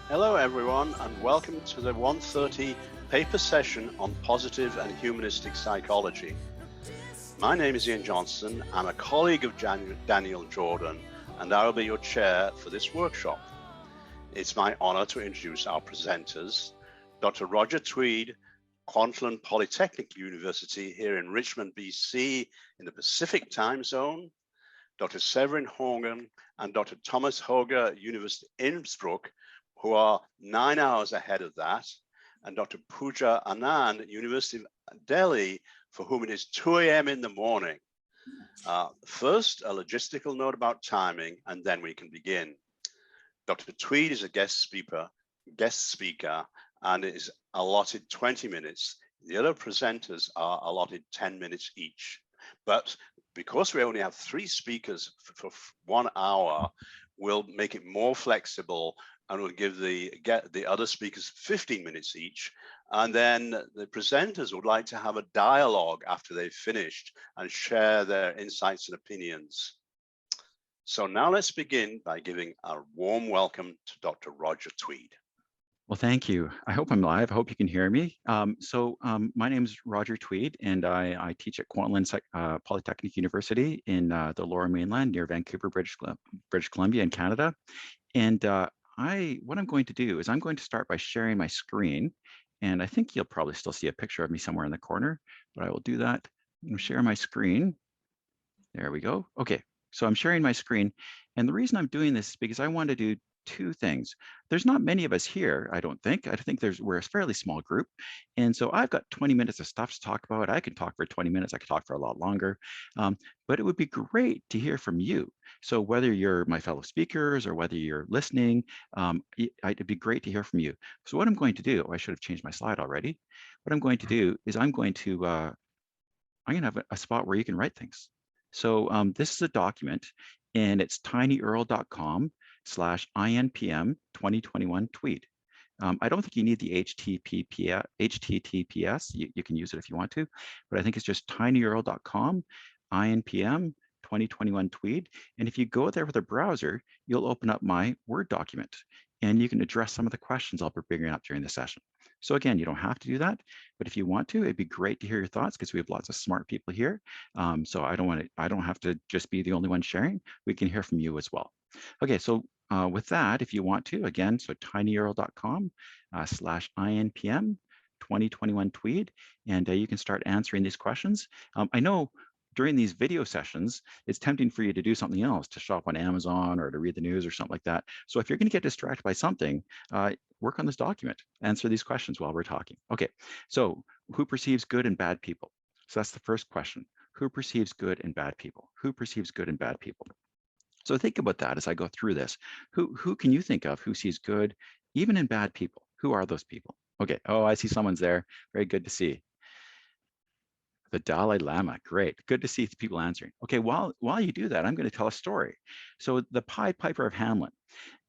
Hello everyone and welcome to the 1:30 paper session on positive and humanistic psychology. My name is Ian Johnson. I'm a colleague of Daniel Jordan and I'll be your chair for this workshop. It's my honor to introduce our presenters, Dr. Roger Tweed, Kwantlen Polytechnic University here in Richmond, BC in the Pacific time zone, Dr. Severin Hornung and Dr. Thomas Höge, University Innsbruck, who are 9 hours ahead of that, and Dr. Pooja Anand, University of Delhi, for whom it is 2 a.m. in the morning. First, a logistical note about timing, and then we can begin. Dr. Tweed is a guest speaker, and it is allotted 20 minutes. The other presenters are allotted 10 minutes each. But because we only have 3 speakers for 1 hour, we'll make it more flexible and we'll give the other speakers 15 minutes each. And then the presenters would like to have a dialogue after they've finished and share their insights and opinions. So now let's begin by giving a warm welcome to Dr. Roger Tweed. Well, thank you. I hope I'm live. I hope you can hear me. My name is Roger Tweed, and I teach at Kwantlen Polytechnic University in the Lower Mainland near Vancouver, British Columbia in Canada. And what I'm going to do is I'm going to start by sharing my screen. And I think you'll probably still see a picture of me somewhere in the corner, but I will do that. I'm going to share my screen. There we go. Okay, so I'm sharing my screen. And the reason I'm doing this is because I want to do 2 things. There's not many of us here, I don't think. I think we're a fairly small group. And so I've got 20 minutes of stuff to talk about. I could talk for 20 minutes. I could talk for a lot longer. But it would be great to hear from you. So whether you're my fellow speakers or whether you're listening, it'd be great to hear from you. So what I'm going to do, I should have changed my slide already. What I'm going to do is I'm going to have a spot where you can write things. So this is a document and it's tinyurl.com/INPM 2021 Tweed. I don't think you need the HTTPS. You can use it if you want to, but I think it's just tinyurl.com INPM 2021 Tweed. And if you go there with a browser, you'll open up my Word document and you can address some of the questions I'll be bringing up during the session. So again, you don't have to do that, but if you want to, it'd be great to hear your thoughts because we have lots of smart people here. So I don't have to just be the only one sharing. We can hear from you as well. Okay, so with that, if you want to, again, so tinyurl.com/INPM 2021 Tweed, and you can start answering these questions. I know during these video sessions, it's tempting for you to do something else, to shop on Amazon or to read the news or something like that. So if you're going to get distracted by something, work on this document, answer these questions while we're talking. Okay, so who perceives good and bad people? So that's the first question. Who perceives good and bad people? Who perceives good and bad people? So think about that as I go through this. Who can you think of who sees good, even in bad people? Who are those people? Okay, oh, I see someone's there. Very good to see. The Dalai Lama, great. Good to see people answering. Okay, while you do that, I'm going to tell a story. So the Pied Piper of Hamelin.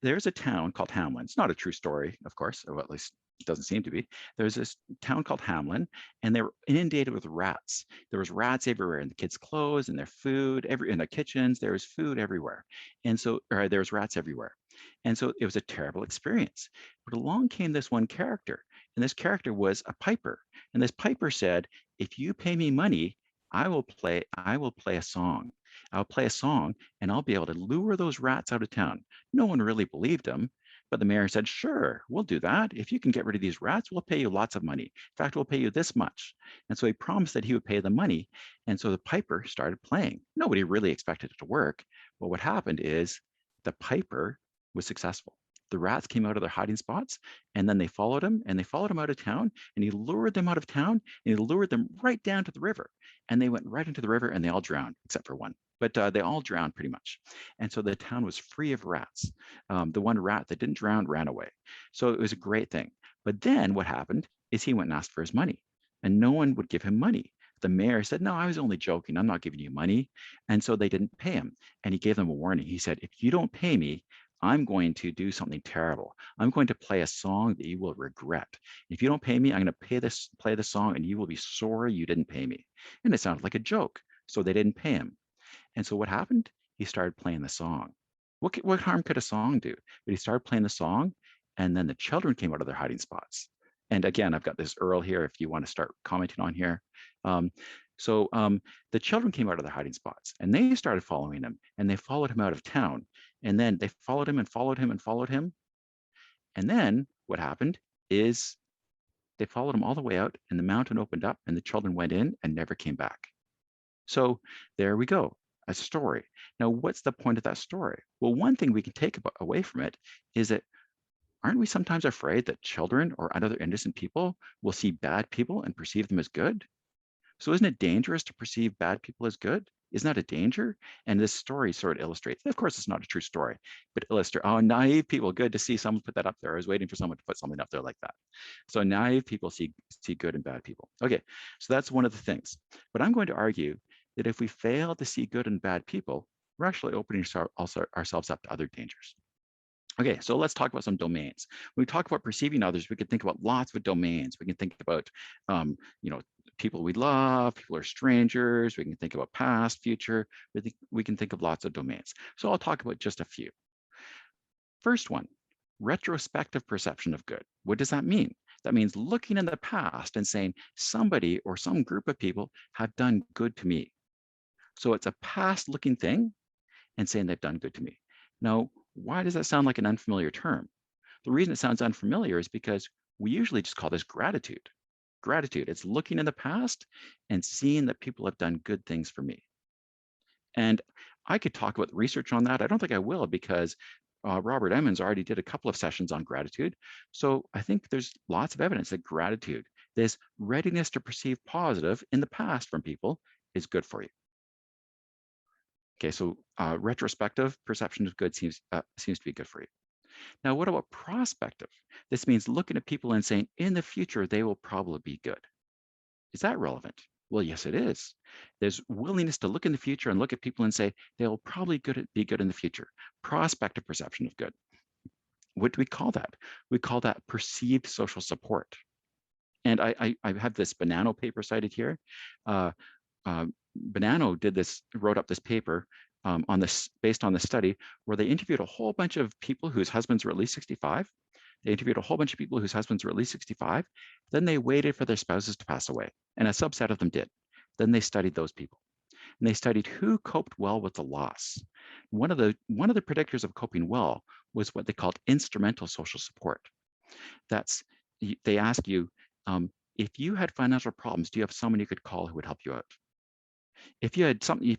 There's a town called Hamelin. It's not a true story, of course, or at least it doesn't seem to be. There's this town called Hamelin, and they were inundated with rats. There was rats everywhere in the kids' clothes and their food, in their kitchens. There was food everywhere, and so there was rats everywhere, and so it was a terrible experience. But along came this one character, and this character was a piper, and this piper said, "If you pay me money, I will play a song. I'll play a song, and I'll be able to lure those rats out of town." No one really believed him. But the mayor said, "Sure, we'll do that. If you can get rid of these rats, we'll pay you lots of money. In fact, we'll pay you this much." And so he promised that he would pay the money. And so the piper started playing. Nobody really expected it to work. But what happened is the piper was successful. The rats came out of their hiding spots, and then they followed him, and they followed him out of town, and he lured them out of town, and he lured them right down to the river. And they went right into the river, and they all drowned, except for one. But they all drowned pretty much. And so the town was free of rats. The one rat that didn't drown ran away. So it was a great thing. But then what happened is he went and asked for his money, and no one would give him money. The mayor said, "No, I was only joking. I'm not giving you money." And so they didn't pay him. And he gave them a warning. He said, "If you don't pay me, I'm going to do something terrible. I'm going to play a song that you will regret. If you don't pay me, I'm going to play the song, and you will be sorry you didn't pay me." And it sounded like a joke. So they didn't pay him. And so what happened? He started playing the song. What harm could a song do? But he started playing the song, and then the children came out of their hiding spots. And again, I've got this Earl here if you want to start commenting on here. The children came out of their hiding spots and they started following him, and they followed him out of town. And then they followed him and followed him and followed him. And then what happened is they followed him all the way out, and the mountain opened up and the children went in and never came back. So there we go, a story. Now, what's the point of that story? Well, one thing we can take away from it is that aren't we sometimes afraid that children or other innocent people will see bad people and perceive them as good? So isn't it dangerous to perceive bad people as good? Isn't that a danger? And this story sort of illustrates, of course, it's not a true story, but illustrate, oh, naive people, good to see someone put that up there. I was waiting for someone to put something up there like that. So naive people see good and bad people. Okay, so that's one of the things. But I'm going to argue that if we fail to see good and bad people, we're actually opening ourselves up to other dangers. Okay, so let's talk about some domains. When we talk about perceiving others, we can think about lots of domains. We can think about, people we love, people are strangers. We can think about past, future. We can think of lots of domains. So I'll talk about just a few. First one, retrospective perception of good. What does that mean? That means looking in the past and saying somebody or some group of people have done good to me. So it's a past looking thing and saying they've done good to me. Now, why does that sound like an unfamiliar term? The reason it sounds unfamiliar is because we usually just call this gratitude. Gratitude, it's looking in the past and seeing that people have done good things for me. And I could talk about the research on that. I don't think I will, because Robert Emmons already did a couple of sessions on gratitude. So I think there's lots of evidence that gratitude, this readiness to perceive positive in the past from people, is good for you. Okay, so retrospective perception of good seems to be good for you. Now, what about prospective? This means looking at people and saying, in the future, they will probably be good. Is that relevant? Well, yes, it is. There's willingness to look in the future and look at people and say, they'll probably be good in the future. Prospective perception of good. What do we call that? We call that perceived social support. And I have this Bonanno paper cited here. Bonanno wrote up this paper based on the study where they interviewed a whole bunch of people whose husbands were at least 65. They interviewed a whole bunch of people whose husbands were at least 65. Then they waited for their spouses to pass away, and a subset of them did. Then they studied those people, and they studied who coped well with the loss. One of the predictors of coping well was what they called instrumental social support. They ask you, if you had financial problems, do you have someone you could call who would help you out? If you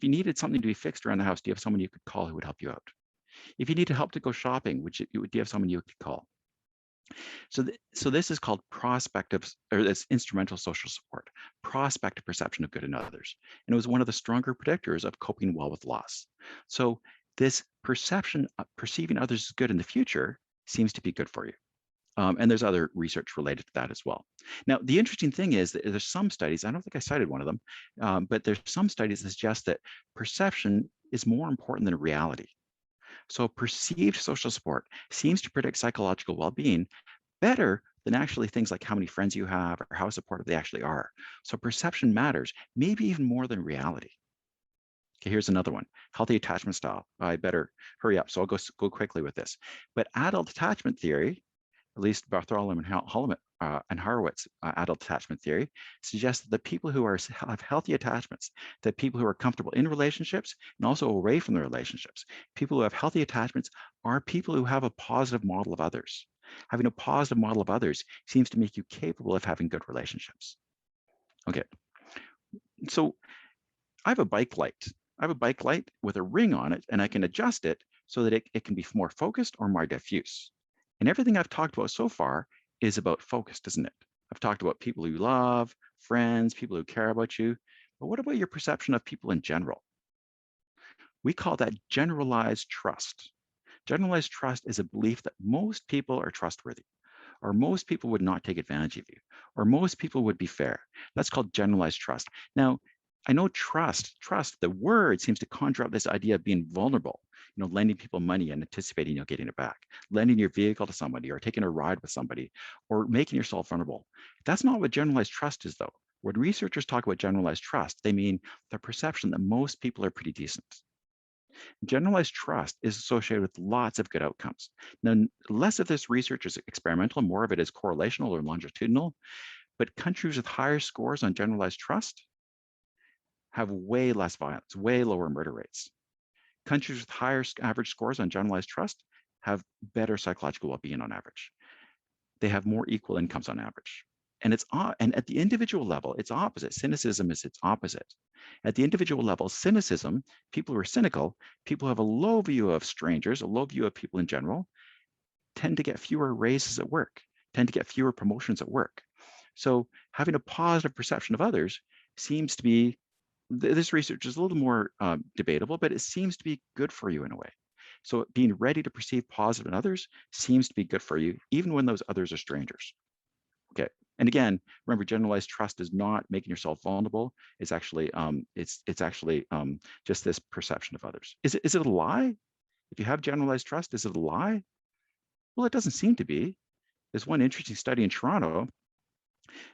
needed something to be fixed around the house, do you have someone you could call who would help you out? If you needed help to go shopping, do you have someone you could call? So this is called prospective, or this instrumental social support, prospective perception of good in others. And it was one of the stronger predictors of coping well with loss. So this perception of perceiving others as good in the future seems to be good for you. And there's other research related to that as well. Now, the interesting thing is that there's some studies, I don't think I cited one of them, but there's some studies that suggest that perception is more important than reality. So perceived social support seems to predict psychological well-being better than actually things like how many friends you have or how supportive they actually are. So perception matters, maybe even more than reality. Okay, here's another one, healthy attachment style. I better hurry up, so I'll go quickly with this. But adult attachment theory, at least Bartholomew and Horowitz adult attachment theory, suggests that the people who have healthy attachments, that people who are comfortable in relationships and also away from the relationships, people who have healthy attachments are people who have a positive model of others. Having a positive model of others seems to make you capable of having good relationships. Okay, so I have a bike light. I have a bike light with a ring on it, and I can adjust it so that it can be more focused or more diffuse. And everything I've talked about so far is about focused, isn't it? I've talked about people you love, friends, people who care about you. But what about your perception of people in general? We call that generalized trust. Generalized trust is a belief that most people are trustworthy, or most people would not take advantage of you, or most people would be fair. That's called generalized trust. Now, I know trust, the word seems to conjure up this idea of being vulnerable, lending people money and anticipating getting it back, lending your vehicle to somebody or taking a ride with somebody or making yourself vulnerable. That's not what generalized trust is, though. When researchers talk about generalized trust, they mean the perception that most people are pretty decent. Generalized trust is associated with lots of good outcomes. Now, less of this research is experimental, more of it is correlational or longitudinal, but countries with higher scores on generalized trust have way less violence, way lower murder rates. Countries with higher average scores on generalized trust have better psychological well-being on average. They have more equal incomes on average. And at the individual level, it's opposite. Cynicism is its opposite. At the individual level, cynicism, people who are cynical, people who have a low view of strangers, a low view of people in general, tend to get fewer raises at work, tend to get fewer promotions at work. So having a positive perception of others seems to be, this research is a little more debatable, but it seems to be good for you in a way. So being ready to perceive positive in others seems to be good for you, even when those others are strangers. Okay. And again, remember, generalized trust is not making yourself vulnerable. It's actually just this perception of others. Is it a lie? If you have generalized trust, is it a lie? Well, it doesn't seem to be. There's one interesting study in Toronto.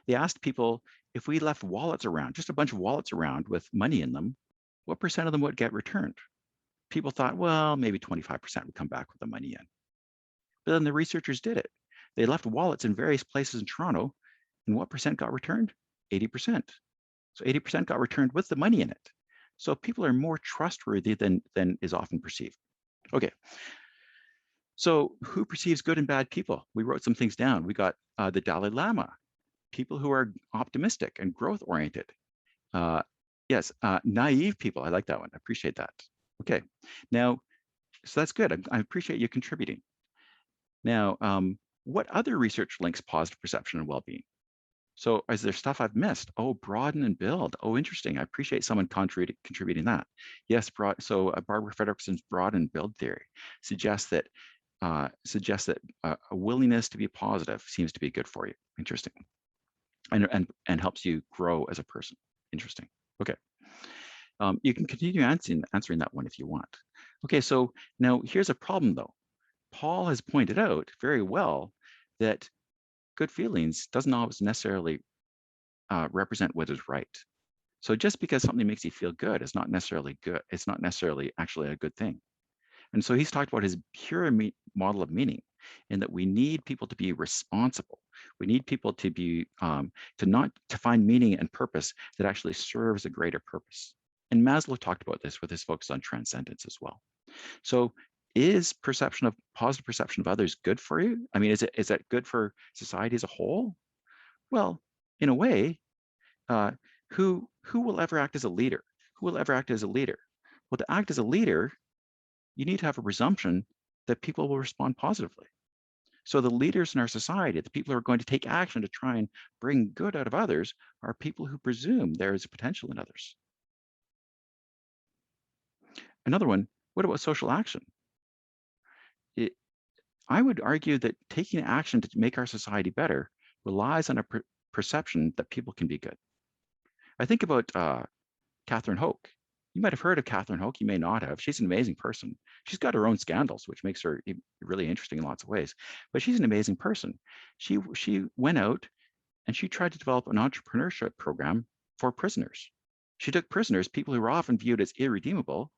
They asked people, if we left wallets around, just a bunch of wallets around with money in them, what percent of them would get returned? People thought, well, maybe 25% would come back with the money in. But then the researchers did it. They left wallets in various places in Toronto, and what percent got returned? 80%. So 80% got returned with the money in it. So people are more trustworthy than is often perceived. Okay. So who perceives good and bad people? We wrote some things down. We got the Dalai Lama, people who are optimistic and growth-oriented. Yes, naive people. I like that one. I appreciate that. Okay. Now, so that's good. I appreciate you contributing. Now, what other research links positive perception and well-being? So is there stuff I've missed? Oh, broaden and build. Oh, interesting. I appreciate someone contributing that. Yes, Barbara Fredrickson's broaden and build theory suggests that a willingness to be positive seems to be good for you. Interesting. And helps you grow as a person. Interesting. Okay. You can continue answering that one if you want. Okay, so now here's a problem though. Paul has pointed out very well that good feelings doesn't always necessarily represent what is right. So just because something makes you feel good is not necessarily good. It's not necessarily actually a good thing. And so he's talked about his pure model of meaning, in that we need people to be responsible. We need people to be to find meaning and purpose that actually serves a greater purpose. And Maslow talked about this with his focus on transcendence as well. So is positive perception of others good for you? I mean, is that good for society as a whole? Well, in a way, who will ever act as a leader? Who will ever act as a leader? Well, to act as a leader, you need to have a presumption that people will respond positively. So the leaders in our society, the people who are going to take action to try and bring good out of others, are people who presume there is a potential in others. Another one, what about social action? I would argue that taking action to make our society better relies on a perception that people can be good. I think about Catherine Höge. You might have heard of Catherine Höge, you may not have. She's an amazing person. She's got her own scandals, which makes her really interesting in lots of ways, but she's an amazing person. She went out and she tried to develop an entrepreneurship program for prisoners. She took prisoners, people who were often viewed as irredeemable,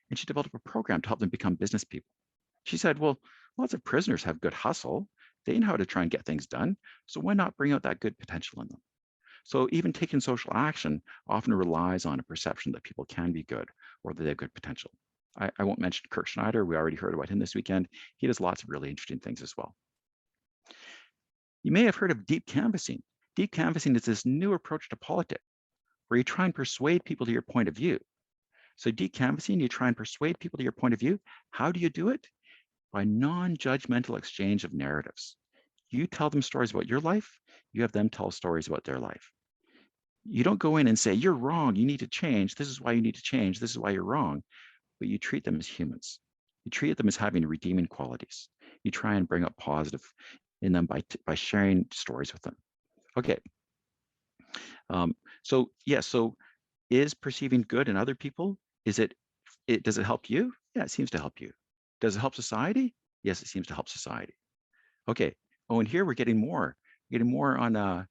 and she developed a program to help them become business people. She said, well, lots of prisoners have good hustle. They know how to try and get things done. So why not bring out that good potential in them? So even taking social action often relies on a perception that people can be good or that they have good potential. I won't mention Kurt Schneider. We already heard about him this weekend. He does lots of really interesting things as well. You may have heard of deep canvassing. Deep canvassing is this new approach to politics where you try and persuade people to your point of view. So deep canvassing, you try and persuade people to your point of view. How do you do it? By non-judgmental exchange of narratives. You tell them stories about your life, you have them tell stories about their life. You don't go in and say, you're wrong, you need to change, this is why you need to change, this is why you're wrong, but you treat them as humans. You treat them as having redeeming qualities. You try and bring up positive in them by sharing stories with them. Okay. So is perceiving good in other people, does it help you? Yeah, it seems to help you. Does it help society? Yes, it seems to help society. Okay. Oh, and here we're getting more on, I'm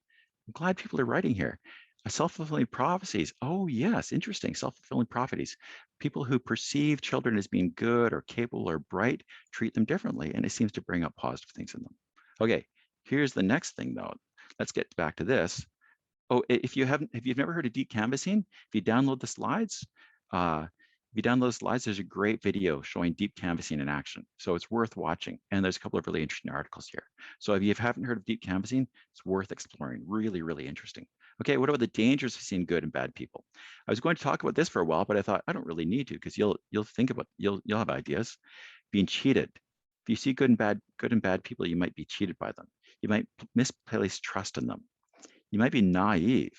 glad people are writing here. Self-fulfilling prophecies. Oh, yes, interesting. Self-fulfilling prophecies. People who perceive children as being good or capable or bright treat them differently, and it seems to bring up positive things in them. Okay, here's the next thing, though. Let's get back to this. Oh, if you've never heard of deep canvassing, if you download the slides, there's a great video showing deep canvassing in action. So it's worth watching. And there's a couple of really interesting articles here. So if you haven't heard of deep canvassing, it's worth exploring. Really, really interesting. Okay, what about the dangers of seeing good and bad people? I was going to talk about this for a while, but I thought I don't really need to because you'll have ideas. Being cheated. If you see good and bad people, you might be cheated by them. You might misplace trust in them. You might be naive.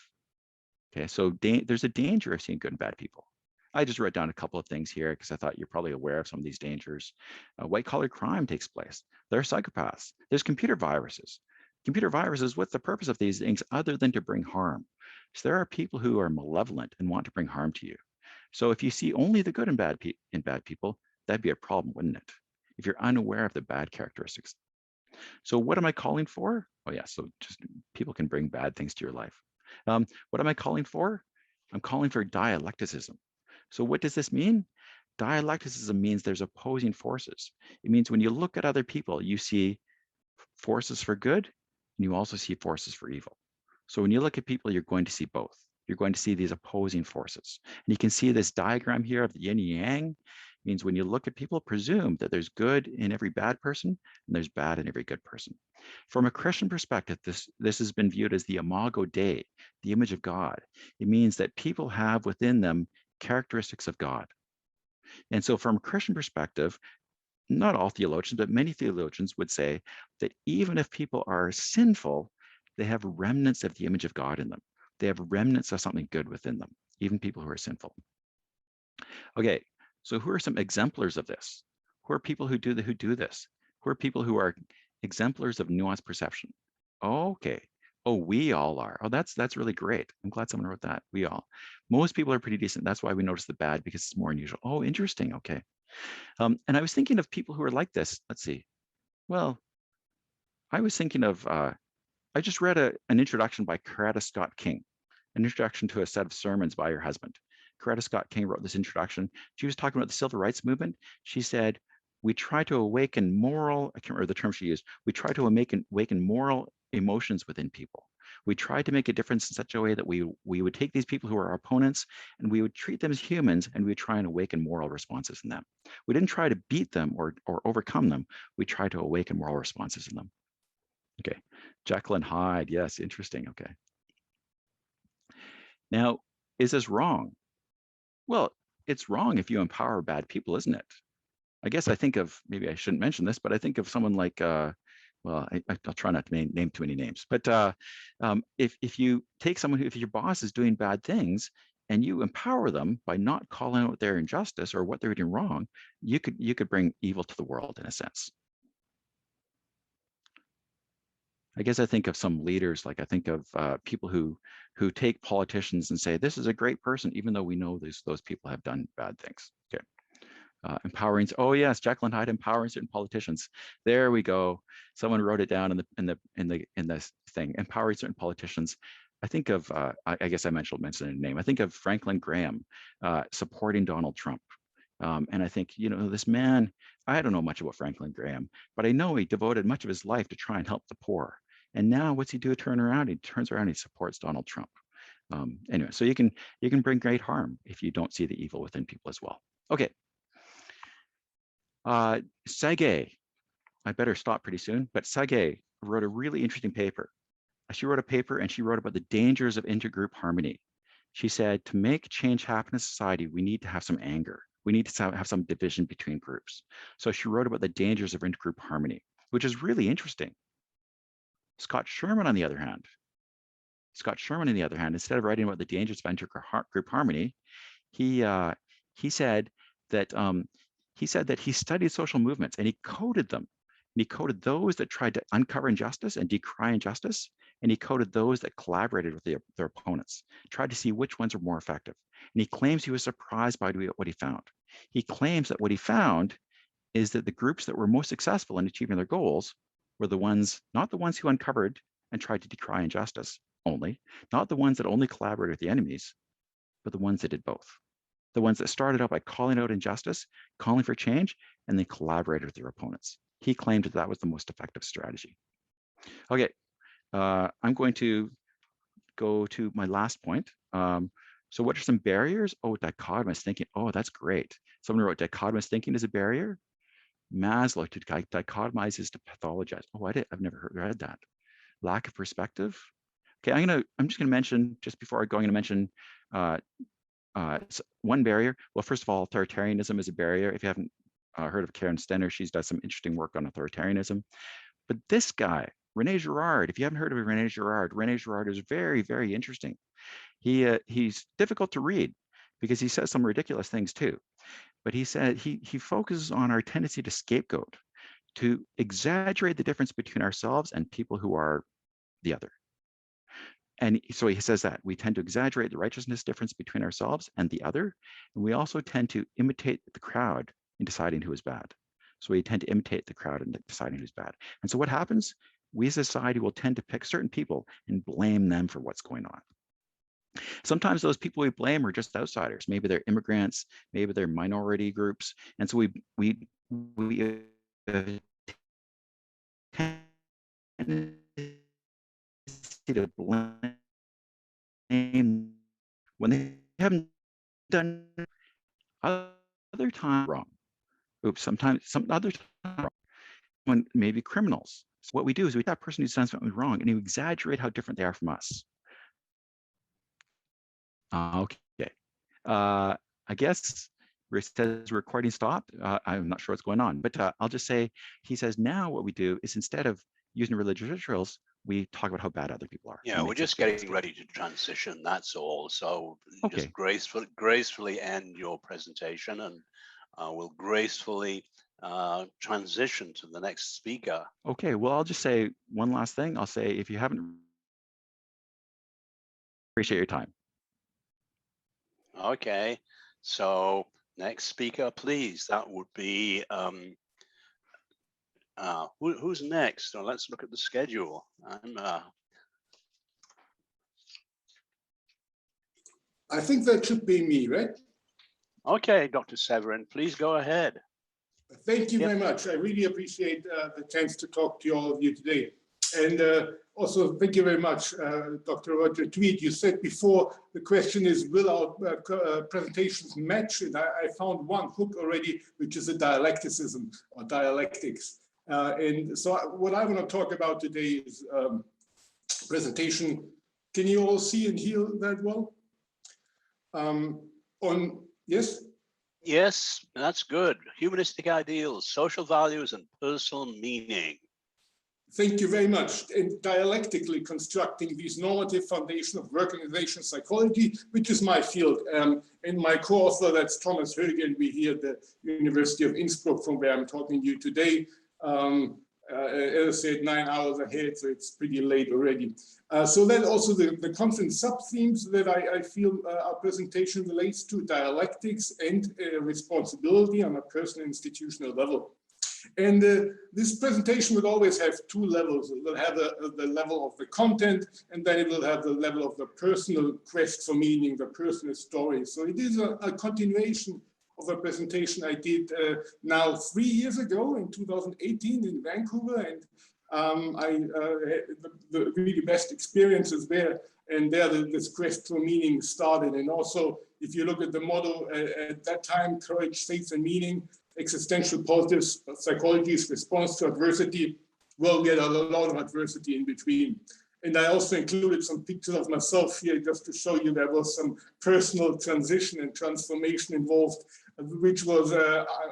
Okay, so there's a danger of seeing good and bad people. I just wrote down a couple of things here because I thought you're probably aware of some of these dangers. White collar crime takes place. There are psychopaths. There's computer viruses. Computer viruses, what's the purpose of these things other than to bring harm? So there are people who are malevolent and want to bring harm to you. So if you see only the good and bad people, that'd be a problem, wouldn't it? If you're unaware of the bad characteristics. So what am I calling for? Oh yeah, so just people can bring bad things to your life. What am I calling for? I'm calling for dialecticism. So what does this mean? Dialecticism means there's opposing forces. It means when you look at other people, you see forces for good, and you also see forces for evil. So when you look at people, you're going to see both. You're going to see these opposing forces. And you can see this diagram here of the yin and yang. It means when you look at people, presume that there's good in every bad person and there's bad in every good person. From a Christian perspective, this has been viewed as the imago Dei, the image of God. It means that people have within them characteristics of God. And so from a Christian perspective, not all theologians, but many theologians would say that even if people are sinful, they have remnants of the image of God in them. They have remnants of something good within them, even people who are sinful. Okay, so who are some exemplars of this? Who are people who do this? Who are people who are exemplars of nuanced perception? Okay. Oh, we all are. Oh, that's really great. I'm glad someone wrote that. We all. Most people are pretty decent. That's why we notice the bad, because it's more unusual. Oh, interesting. Okay. And I was thinking of people who are like this. Let's see. Well, I was thinking of, I just read an introduction by Coretta Scott King, an introduction to a set of sermons by her husband. Coretta Scott King wrote this introduction. She was talking about the civil rights movement. She said, we try to awaken moral, I can't remember the term she used, we try to awaken moral emotions within people. We try to make a difference in such a way that we would take these people who are our opponents and we would treat them as humans, and we would try and awaken moral responses in them. We didn't try to beat them or overcome them. We try to awaken moral responses in them. Okay, Jekyll Hyde, yes, interesting, okay. Now, is this wrong? Well, it's wrong if you empower bad people, isn't it? I guess I think of, maybe I shouldn't mention this, but I think of someone like, well, I'll try not to name too many names, but if you take someone who, if your boss is doing bad things and you empower them by not calling out their injustice or what they're doing wrong, you could bring evil to the world in a sense. I guess I think of some leaders, like I think of people who take politicians and say, this is a great person, even though we know those people have done bad things. Okay. Empowering, oh yes, Jekyll and Hyde empowering certain politicians. There we go. Someone wrote it down in the thing, empowering certain politicians. I think of, I guess I mentioned a name. I think of Franklin Graham supporting Donald Trump. And I think, you know, this man, I don't know much about Franklin Graham, but I know he devoted much of his life to try and help the poor. And now what's he do? Turn around, he turns around, he supports Donald Trump. Anyway, so you can bring great harm if you don't see the evil within people as well. Okay. Sage, I better stop pretty soon, but Sage wrote a really interesting paper. She wrote a paper and she wrote about the dangers of intergroup harmony. She said, to make change happen in society, we need to have some anger. We need to have some division between groups. So she wrote about the dangers of intergroup harmony, which is really interesting. Scott Sherman, on the other hand, instead of writing about the dangers of intergroup harmony, he said that he studied social movements and he coded them. And he coded those that tried to uncover injustice and decry injustice, and he coded those that collaborated with their opponents, tried to see which ones were more effective. And he claims he was surprised by what he found. He claims that what he found is that the groups that were most successful in achieving their goals were the ones, not the ones who uncovered and tried to decry injustice, only, not the ones that only collaborated with the enemies, but the ones that did both. The ones that started out by calling out injustice, calling for change, and they collaborated with their opponents. He claimed that that was the most effective strategy. Okay, I'm going to go to my last point. So what are some barriers? Oh, dichotomous thinking. Oh, that's great. Someone wrote dichotomous thinking is a barrier. Maslow, to dichotomize is to pathologize. Oh, I've never read that. Lack of perspective. Okay, I'm just gonna mention, just before I go, I'm gonna mention one barrier. Well, first of all, authoritarianism is a barrier. If you haven't heard of Karen Stenner, she's done some interesting work on authoritarianism. But this guy, René Girard, if you haven't heard of René Girard is very, very interesting. He's difficult to read because he says some ridiculous things too. But he said he focuses on our tendency to scapegoat, to exaggerate the difference between ourselves and people who are the other. And so he says that we tend to exaggerate the righteousness difference between ourselves and the other. And we also tend to imitate the crowd in deciding who is bad. So we tend to imitate the crowd in deciding who's bad. And so what happens? We as a society will tend to pick certain people and blame them for what's going on. Sometimes those people we blame are just outsiders. Maybe they're immigrants, maybe they're minority groups. And so we tend to blame when they haven't done other time wrong. Oops, sometimes some other time wrong. When maybe criminals. So what we do is we take that person who's done something wrong and you exaggerate how different they are from us. Okay. I guess it says recording stopped. I'm not sure what's going on, but I'll just say, he says now what we do is instead of using religious rituals, we talk about how bad other people are. Yeah, we're just getting ready to transition, that's all. So just gracefully end your presentation and we'll gracefully transition to the next speaker. Okay, well, I'll just say one last thing. I'll say, if you haven't, appreciate your time. Okay, so next speaker, please. That would be, who's next? So let's look at the schedule. I think that should be me, right? Okay, Dr. Severin, please go ahead. Thank you very much. I really appreciate the chance to talk to all of you today. And also, thank you very much, Dr. Roger Tweed. You said before, the question is, will our presentations match? And I found one hook already, which is a dialecticism or dialectics. And so what I want to talk about today is presentation. Can you all see and hear that well? Yes? Yes, that's good. Humanistic ideals, social values, and personal meaning. Thank you very much. And dialectically constructing this normative foundation of work organization psychology, which is my field. And my co-author, that's Thomas Höge, and we're here at the University of Innsbruck, from where I'm talking to you today. As I said, 9 hours ahead, so it's pretty late already. So then also the conference sub-themes that I feel our presentation relates to: dialectics and responsibility on a personal institutional level. And this presentation will always have two levels. It will have the level of the content, and then it will have the level of the personal quest for meaning, the personal story. So it is a continuation of a presentation I did now 3 years ago in 2018 in Vancouver, and I had the really best experiences there. And there this quest for meaning started. And also, if you look at the motto at that time, courage, faith, and meaning, existential positive psychology's response to adversity. Well, we had a lot of adversity in between. And I also included some pictures of myself here just to show you there was some personal transition and transformation involved, which was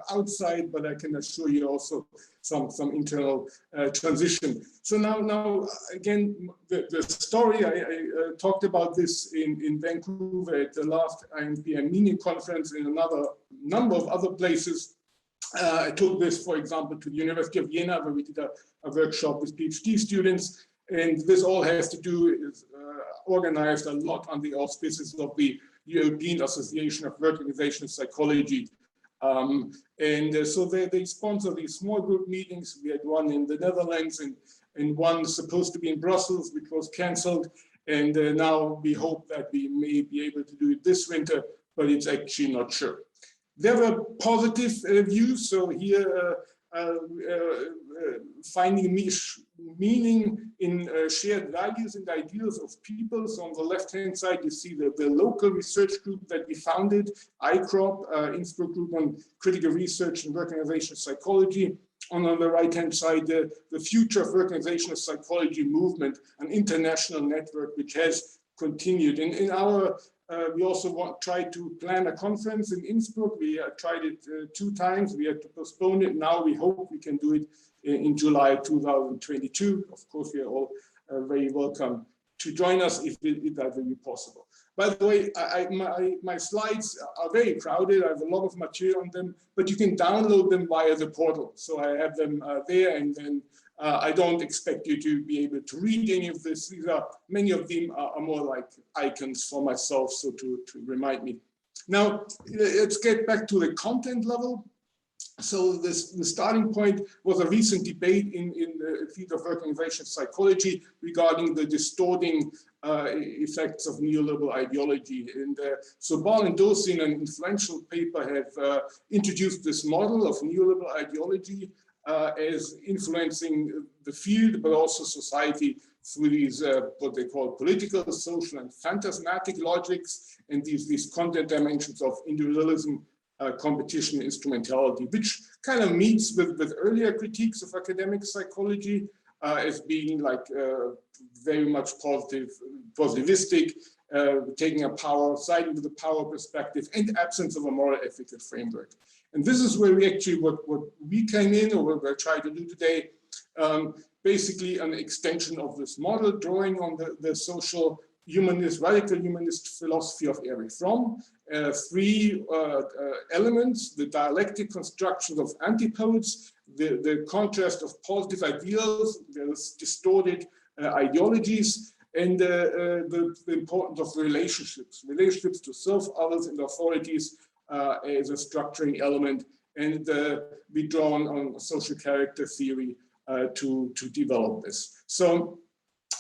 outside, but I can assure you also some internal transition. So now again, the story, I talked about this in Vancouver at the last INPM meaning conference, in another number of other places. I took this, for example, to the University of Vienna, where we did a workshop with PhD students. And this all has to do is organized a lot on the auspices of the European Association of Work Organization Psychology. So they sponsor these small group meetings. We had one in the Netherlands and one supposed to be in Brussels, which was canceled. And now we hope that we may be able to do it this winter, but it's actually not sure. There were positive views. So here, finding meaning in shared values and ideals of people. So on the left-hand side, you see the local research group that we founded, ICROP, Innsbruck Group on Critical Research and Organizational Psychology. On the right-hand side, the Future of Organizational Psychology movement, an international network which has continued. In our we also tried to plan a conference in Innsbruck. We tried it 2 times. We had to postpone it. Now we hope we can do it in July 2022. Of course, we are all very welcome to join us if that will be possible. By the way, my slides are very crowded. I have a lot of material on them, but you can download them via the portal. So I have them there, and then I don't expect you to be able to read any of this. Many of them are more like icons for myself, so to remind me. Now, let's get back to the content level. So the starting point was a recent debate in the field of organizational psychology regarding the distorting effects of neoliberal ideology. And so Ball and Dosey, in an influential paper, have introduced this model of neoliberal ideology as influencing the field, but also society through these what they call political, social, and phantasmatic logics, and these content dimensions of individualism, competition, instrumentality, which kind of meets with earlier critiques of academic psychology as being like very much positivistic, taking a power, siding with the power perspective, and absence of a moral ethical framework. And this is where we actually, what we came in, or what we're trying to do today, basically an extension of this model, drawing on the social humanist, radical humanist philosophy of Erich Fromm. 3 elements: the dialectic construction of antipodes, the contrast of positive ideals, there's distorted ideologies, and the importance of relationships to self, others, and authorities as a structuring element, and we draw on social character theory to develop this. So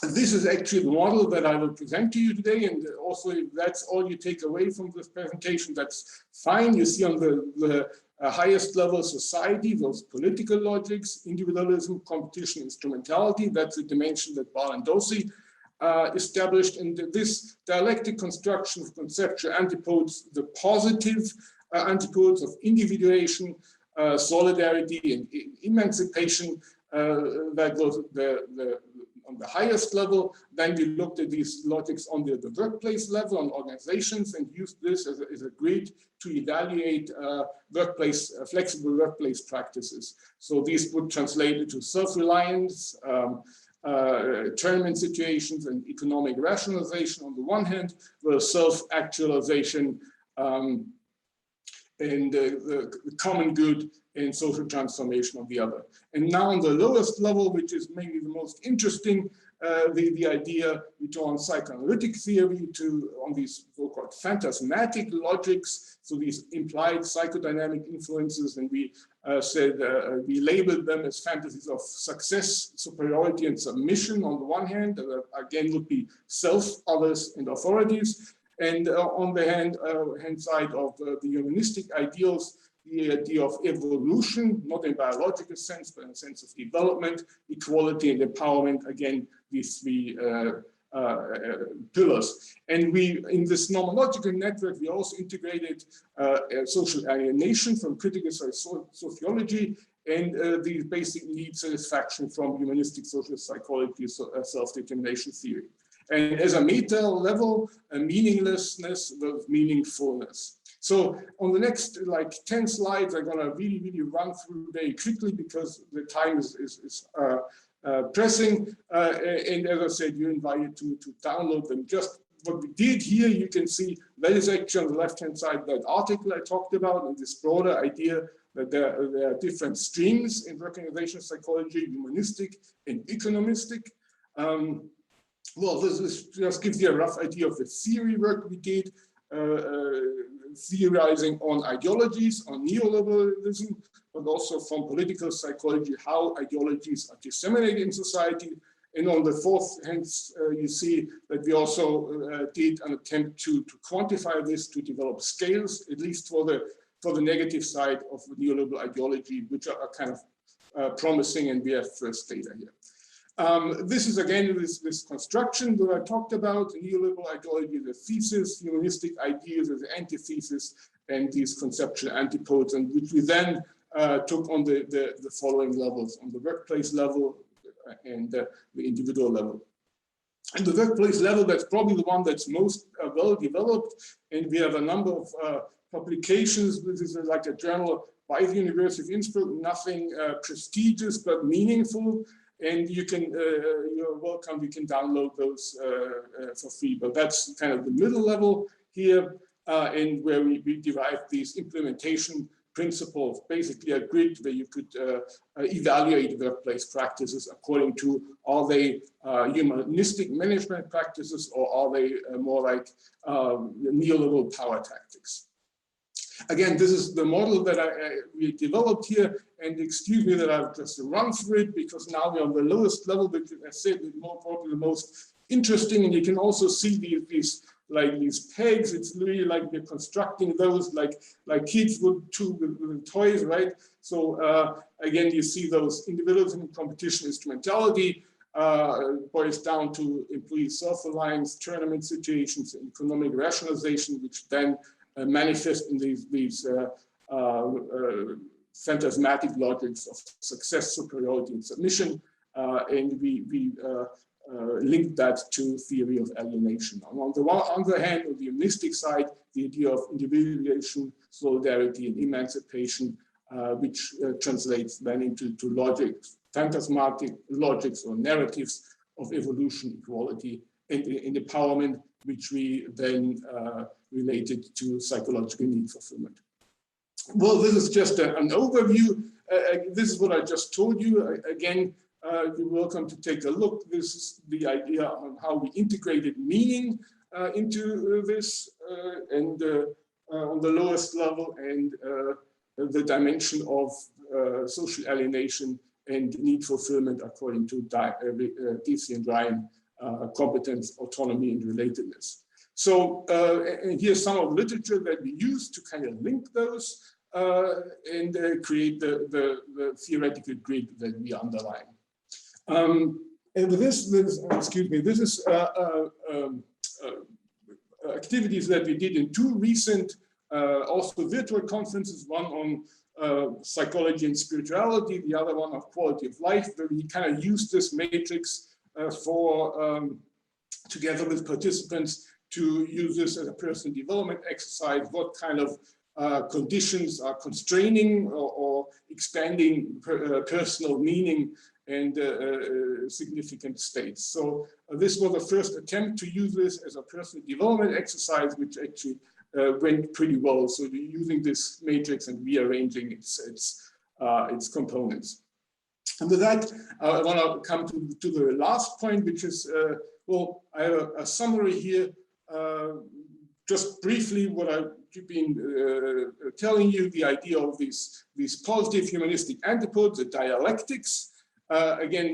this is actually the model that I will present to you today, and also if that's all you take away from this presentation, that's fine. You see on the highest level society, those political logics, individualism, competition, instrumentality, that's a dimension that Ball and Dosey established. And this dialectic construction of conceptual antipodes, the positive antipodes of individuation, solidarity, and emancipation, that was on the highest level. Then we looked at these logics on the workplace level, on organizations, and used this as a grid to evaluate flexible workplace practices. So these would translate into self-reliance, tournament situations, and economic rationalization on the one hand, where self-actualization and the common good and social transformation on the other. And now on the lowest level, which is maybe the most interesting, the idea we draw on psychoanalytic theory on these so-called phantasmatic logics, so these implied psychodynamic influences, and we said we labeled them as fantasies of success, superiority, and submission on the one hand, again would be self, others, and authorities, and on the hand side of the humanistic ideals, the idea of evolution, not in a biological sense, but in a sense of development, equality, and empowerment, again, these 3 pillars. And we, in this nomological network, we also integrated social alienation from critical sociology and the basic need satisfaction from humanistic social psychology, self-determination theory. And as a meta level, a meaninglessness with meaningfulness. So on the next 10 slides, I'm going to really run through very quickly because the time is pressing. And as I said, you're invited to download them. Just what we did here, you can see that is actually on the left-hand side, that article I talked about, and this broader idea that there are different streams in organizational psychology, humanistic and economistic. Well, this just gives you a rough idea of the theory work we did, theorizing on ideologies, on neoliberalism, but also from political psychology, how ideologies are disseminated in society, And on the fourth, hence, you see that we also did an attempt to quantify this, to develop scales, at least for the negative side of neoliberal ideology, which are kind of promising, and we have first data here. This is again this construction that I talked about, neoliberal ideology, the thesis, humanistic ideas as the antithesis, and these conceptual antipodes, and which we then took on the following levels, on the workplace level and the individual level. And the workplace level, that's probably the one that's most well developed, and we have a number of publications. This is like a journal by the University of Innsbruck, nothing prestigious but meaningful. And you can, you're welcome, you can download those for free. But that's kind of the middle level here, and where we derive these implementation principles, basically a grid where you could evaluate workplace practices according to, are they humanistic management practices, or are they more like neoliberal power tactics? Again, this is the model that we developed here, and excuse me that I've just run through it, because now we're on the lowest level, but I said more probably the most interesting, and you can also see these pegs. It's really like we're constructing those like kids would with toys, right? So again, you see those individualism and competition instrumentality boils down to employee self-reliance, tournament situations, economic rationalization, which then manifest in these phantasmatic logics of success, superiority, and submission, and we link that to theory of alienation. On the other hand, on the humanistic side, the idea of individuation, solidarity, and emancipation, which translates then into logics, phantasmatic logics or narratives of evolution, equality, and empowerment, which we then related to psychological need fulfillment. Well, this is just an overview. This is what I just told you. Again, you're welcome to take a look. This is the idea on how we integrated meaning into this, and on the lowest level, and the dimension of social alienation and need fulfillment according to DC and Ryan, competence, autonomy, and relatedness. So, and here's some of the literature that we use to kind of link those and create the theoretical grid that we underline. And with this excuse me, this is activities that we did in two recent, also virtual conferences, one on psychology and spirituality, the other one of quality of life, where we kind of used this matrix for, together with participants, to use this as a personal development exercise. What kind of conditions are constraining or expanding personal meaning and significant states. So this was the first attempt to use this as a personal development exercise, which actually went pretty well. So we're using this matrix and rearranging its components. And with that, I want to come to the last point, which is, well, I have a summary here. Just briefly, what I've been telling you, the idea of these positive humanistic antipodes, the dialectics. Again,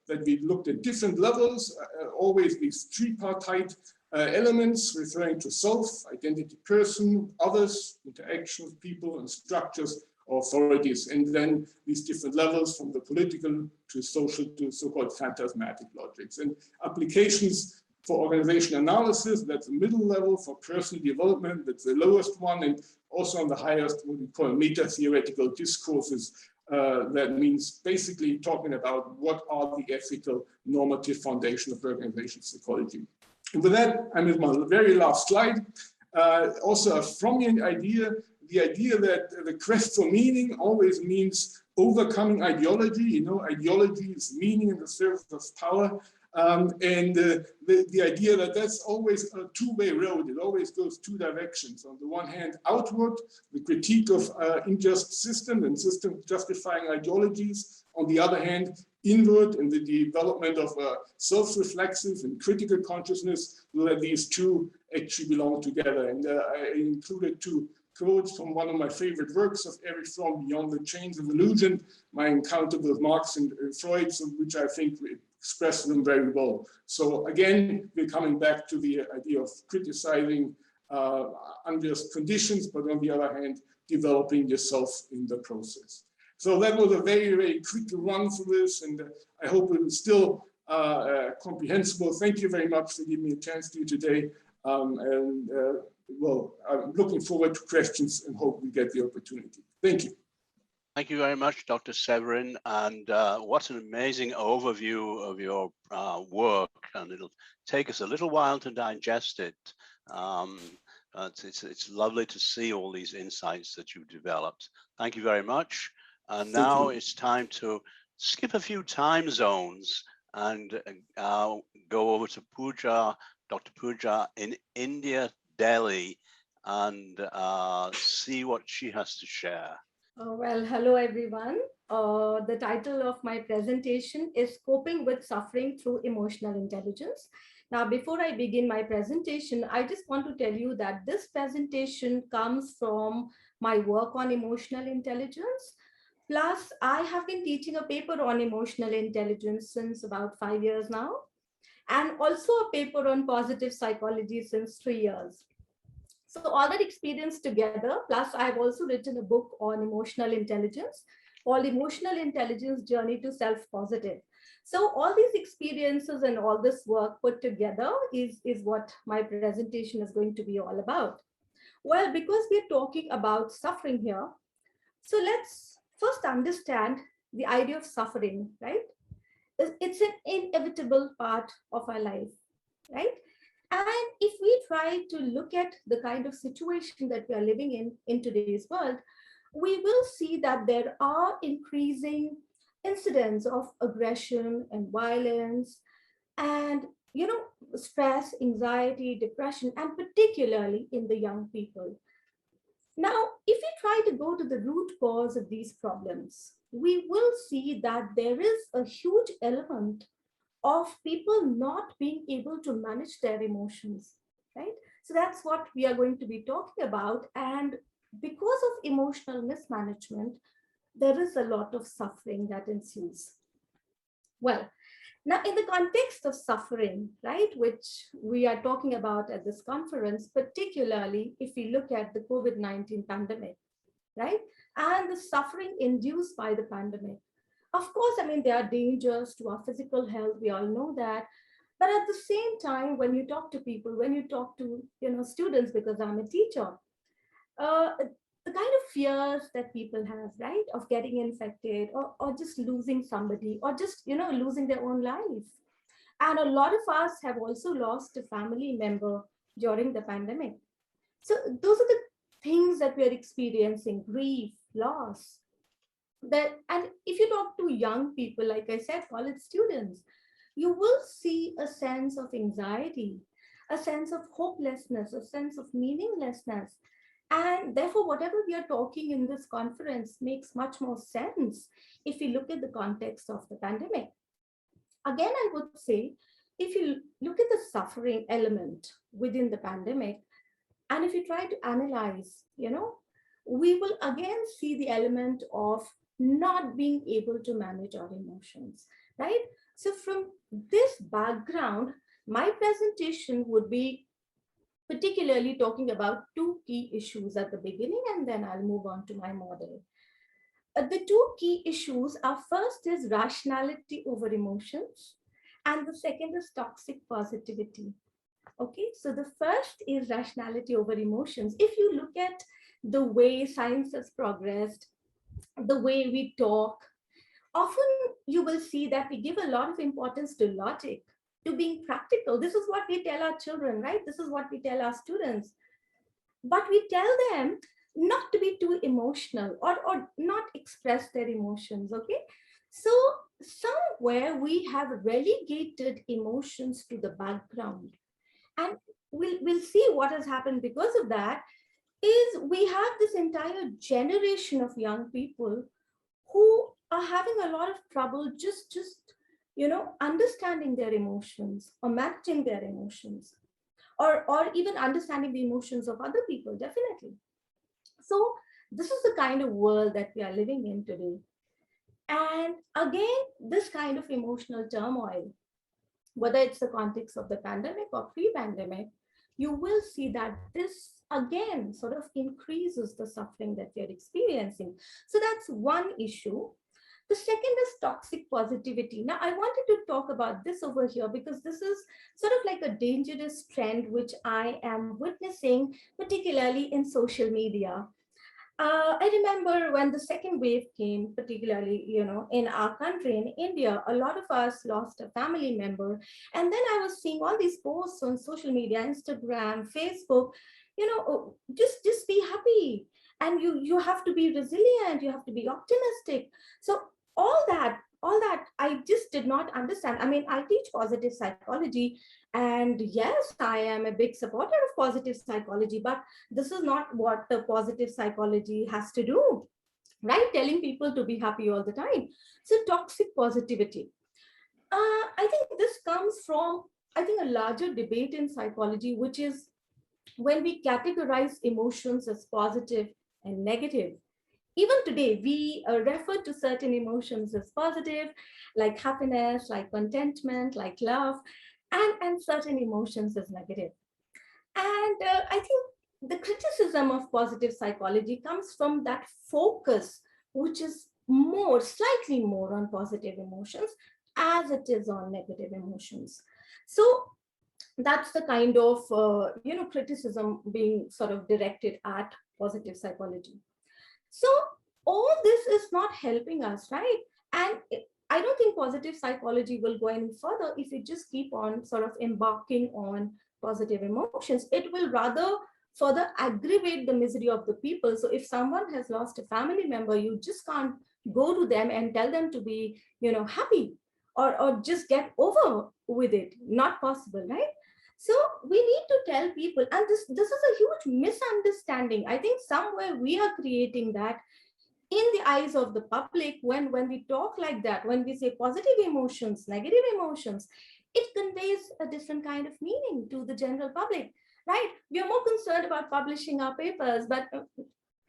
that we looked at different levels, always these tripartite elements referring to self, identity, person, others, interactions, people, and structures, authorities, and then these different levels from the political to social to so-called phantasmatic logics. And applications for organization analysis, that's the middle level. For personal development, that's the lowest one, and also on the highest, what we call meta-theoretical discourses. That means basically talking about what are the ethical normative foundation of organizational psychology. And with that, I'm at my very last slide. Also a Frommian idea, the idea that the quest for meaning always means overcoming ideology. You know, ideology is meaning in the service of power. And the idea that that's always a two-way road. It always goes two directions. On the one hand, outward, the critique of unjust system and system justifying ideologies. On the other hand, inward, in the development of self-reflexive and critical consciousness, where these two actually belong together. And I included two quotes from one of my favorite works of Erich Fromm, Beyond the Chains of Illusion, my encounter with Marx and Freud, so which I think express them very well. So again, we're coming back to the idea of criticizing unjust conditions, but on the other hand, developing yourself in the process. So that was a very, very quick run through this, and I hope it was still comprehensible. Thank you very much for giving me a chance to today. Well, I'm looking forward to questions and hope we get the opportunity. Thank you. Thank you very much, Dr. Severin, and what an amazing overview of your work, and it'll take us a little while to digest it. It's lovely to see all these insights that you've developed. Thank you very much. And now it's time to skip a few time zones and go over to Pooja, Dr. Pooja in India, Delhi, and see what she has to share. Well, hello everyone. The title of my presentation is Coping with Suffering Through Emotional Intelligence. Now, before I begin my presentation, I just want to tell you that this presentation comes from my work on emotional intelligence. Plus, I have been teaching a paper on emotional intelligence since about 5 years now, and also a paper on positive psychology since 3 years. So all that experience together, plus I've also written a book on emotional intelligence called Emotional Intelligence Journey to Self-Positive. So all these experiences and all this work put together is what my presentation is going to be all about. Well, because we're talking about suffering here, so let's first understand the idea of suffering, right? It's an inevitable part of our life, right? And if we try to look at the kind of situation that we are living in today's world, we will see that there are increasing incidents of aggression and violence and, stress, anxiety, depression, and particularly in the young people. Now, if we try to go to the root cause of these problems, we will see that there is a huge element of people not being able to manage their emotions, right? So that's what we are going to be talking about. And because of emotional mismanagement, there is a lot of suffering that ensues. Well, now in the context of suffering, right, which we are talking about at this conference, particularly if we look at the COVID-19 pandemic, right, and the suffering induced by the pandemic, of course, I mean, there are dangers to our physical health. We all know that. But at the same time, when you talk to people, when you talk to students, because I'm a teacher, the kind of fears that people have, right, of getting infected or just losing somebody or just, losing their own life. And a lot of us have also lost a family member during the pandemic. So those are the things that we're experiencing: grief, loss. And if you talk to young people, like I said, college students, you will see a sense of anxiety, a sense of hopelessness, a sense of meaninglessness. And therefore, whatever we are talking in this conference makes much more sense if you look at the context of the pandemic. Again, I would say, if you look at the suffering element within the pandemic, and if you try to analyze, we will again see the element of not being able to manage our emotions, right? So from this background, my presentation would be particularly talking about two key issues at the beginning, and then I'll move on to my model. The two key issues are: first is rationality over emotions, and the second is toxic positivity. Okay, so the first is rationality over emotions. If you look at the way science has progressed, the way we talk, often you will see that we give a lot of importance to logic, to being practical. This is what we tell our children, right? This is what we tell our students. But we tell them not to be too emotional or not express their emotions, okay? So somewhere we have relegated emotions to the background. And we'll see what has happened because of that. Is we have this entire generation of young people who are having a lot of trouble just understanding their emotions or managing their emotions, or even understanding the emotions of other people, definitely. So this is the kind of world that we are living in today. And again, this kind of emotional turmoil, whether it's the context of the pandemic or pre-pandemic, you will see that this again sort of increases the suffering that we're experiencing. So that's one issue. The second is toxic positivity. Now, I wanted to talk about this over here because this is sort of like a dangerous trend which I am witnessing, particularly in social media. I remember when the second wave came, particularly, in our country, in India, a lot of us lost a family member. And then I was seeing all these posts on social media, Instagram, Facebook, just be happy. And you have to be resilient, you have to be optimistic. So all that I just did not understand. I mean, I teach positive psychology, and yes, I am a big supporter of positive psychology, but this is not what the positive psychology has to do, right? Telling people to be happy all the time. So toxic positivity. I think this comes from, I think, a larger debate in psychology, which is when we categorize emotions as positive and negative. Even today, we refer to certain emotions as positive, like happiness, like contentment, like love, and certain emotions as negative. And I think the criticism of positive psychology comes from that focus, which is slightly more on positive emotions as it is on negative emotions. So that's the kind of criticism being sort of directed at positive psychology. So all this is not helping us, right? And I don't think positive psychology will go any further if we just keep on sort of embarking on positive emotions. It will rather further aggravate the misery of the people. So if someone has lost a family member, you just can't go to them and tell them to be, happy, or just get over with it. Not possible, right? So we need to tell people, and this is a huge misunderstanding. I think somewhere we are creating that in the eyes of the public. When we talk like that, when we say positive emotions, negative emotions, it conveys a different kind of meaning to the general public, right? We are more concerned about publishing our papers, but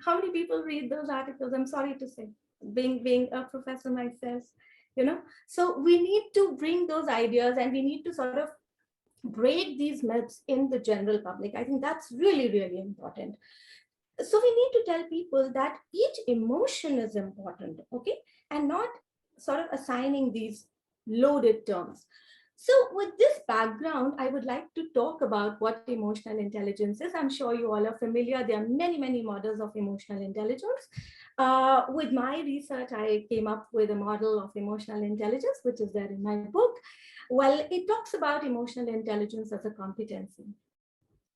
how many people read those articles? I'm sorry to say, being a professor myself, so we need to bring those ideas, and we need to sort of break these myths in the general public. I think that's really, really important. So we need to tell people that each emotion is important, okay, and not sort of assigning these loaded terms. So with this background, I would like to talk about what emotional intelligence is. I'm sure you all are familiar. There are many, many models of emotional intelligence. With my research, I came up with a model of emotional intelligence, which is there in my book. Well, it talks about emotional intelligence as a competency.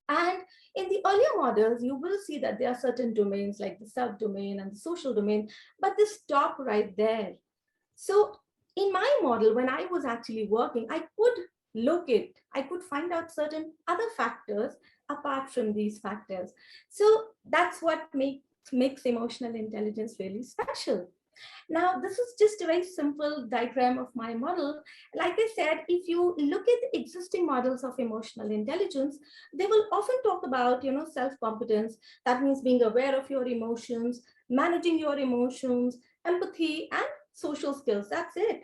And in the earlier models, you will see that there are certain domains like the self-domain and the social domain, but they stop right there. So in my model, when I was actually working, I could find out certain other factors apart from these factors. So that's what makes emotional intelligence really special. Now, this is just a very simple diagram of my model. Like I said, if you look at the existing models of emotional intelligence, they will often talk about, self-competence. That means being aware of your emotions, managing your emotions, empathy, and social skills. That's it.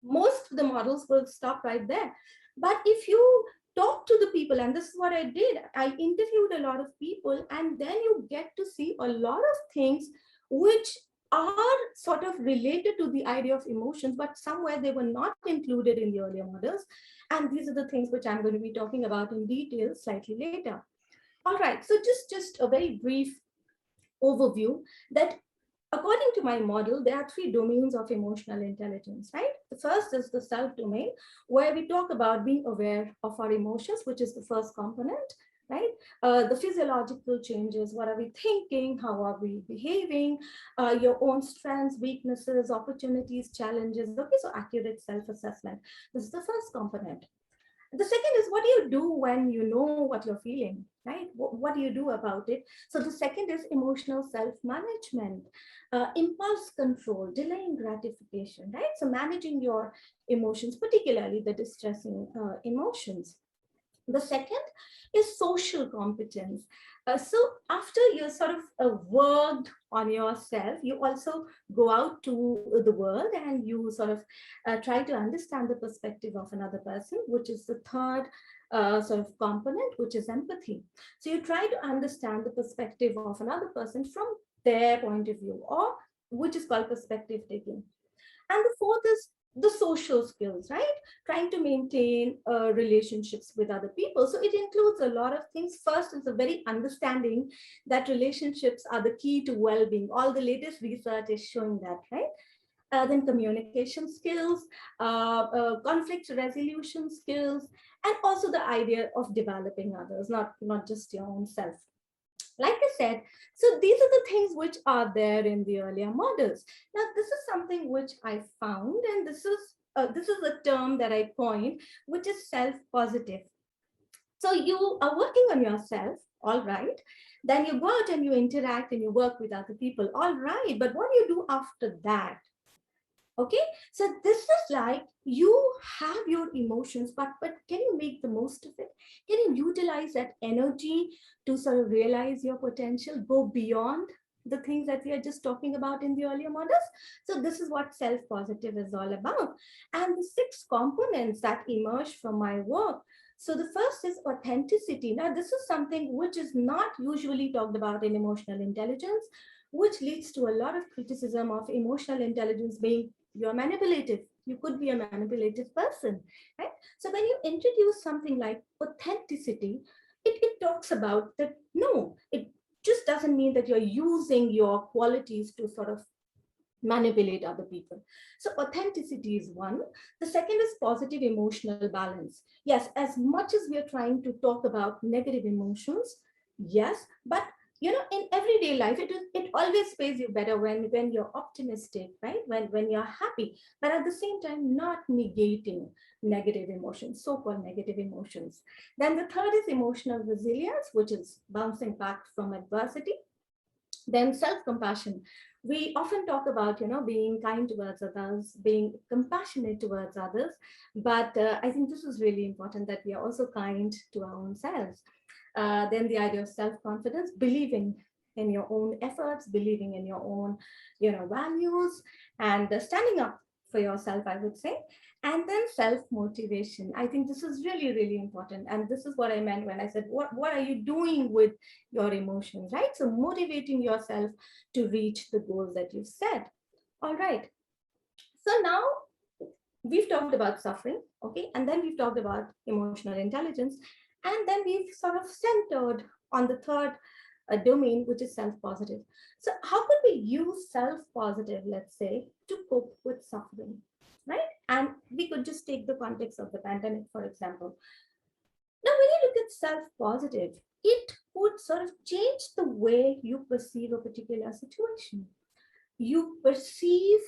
Most of the models will stop right there. But if you talk to the people, and this is what I did, I interviewed a lot of people, and then you get to see a lot of things which are sort of related to the idea of emotions, but somewhere they were not included in the earlier models. And these are the things which I'm going to be talking about in detail slightly later. All right, so just a very brief overview that according to my model, there are three domains of emotional intelligence, right? The first is the self domain, where we talk about being aware of our emotions, which is the first component, right? The physiological changes, what are we thinking, how are we behaving, your own strengths, weaknesses, opportunities, challenges. Okay, so accurate self-assessment. This is the first component. The second is, what do you do when you know what you're feeling, right? What do you do about it? So the second is emotional self-management, impulse control, delaying gratification, right? So managing your emotions, particularly the distressing emotions. The second is social competence. So after you sort of worked on yourself, you also go out to the world and you sort of try to understand the perspective of another person, which is the third sort of component, which is empathy. So you try to understand the perspective of another person from their point of view, or which is called perspective taking. And the fourth is the social skills, right? Trying to maintain relationships with other people. So it includes a lot of things. First is a very understanding that relationships are the key to well-being. All the latest research is showing that, right? Then communication skills, conflict resolution skills, and also the idea of developing others, not just your own self. Like I said, so these are the things which are there in the earlier models. Now, this is something which I found, and this is a term that I coined, which is self-positive. So you are working on yourself, all right. Then you go out and you interact and you work with other people, all right. But what do you do after that? Okay, so this is like you have your emotions, but can you make the most of it? Can you utilize that energy to sort of realize your potential, go beyond the things that we are just talking about in the earlier models? So this is what self-positive is all about. And the 6 components that emerge from my work. So the first is authenticity. Now, this is something which is not usually talked about in emotional intelligence, which leads to a lot of criticism of emotional intelligence being you're manipulative. You could be a manipulative person, right? So when you introduce something like authenticity, it talks about that, no, it just doesn't mean that you're using your qualities to sort of manipulate other people. So authenticity is one. The second is positive emotional balance. Yes, as much as we are trying to talk about negative emotions, yes, but you know, in everyday life, it always pays you better when you're optimistic, right? When you're happy, but at the same time, not negating negative emotions, so-called negative emotions. Then the third is emotional resilience, which is bouncing back from adversity. Then self-compassion. We often talk about, you know, being kind towards others, being compassionate towards others, but I think this is really important that we are also kind to our own selves. Then the idea of self-confidence, believing in your own efforts, believing in your own, you know, values, and standing up for yourself, I would say. And then self-motivation. I think this is really, really important. And this is what I meant when I said, what are you doing with your emotions, right? So motivating yourself to reach the goals that you've set. All right. So now we've talked about suffering, okay? And then we've talked about emotional intelligence. And then we've sort of centered on the third domain, which is self-positive. So how could we use self-positive, let's say, to cope with suffering, right? And we could just take the context of the pandemic, for example. Now, when you look at self-positive, it would sort of change the way you perceive a particular situation. You perceive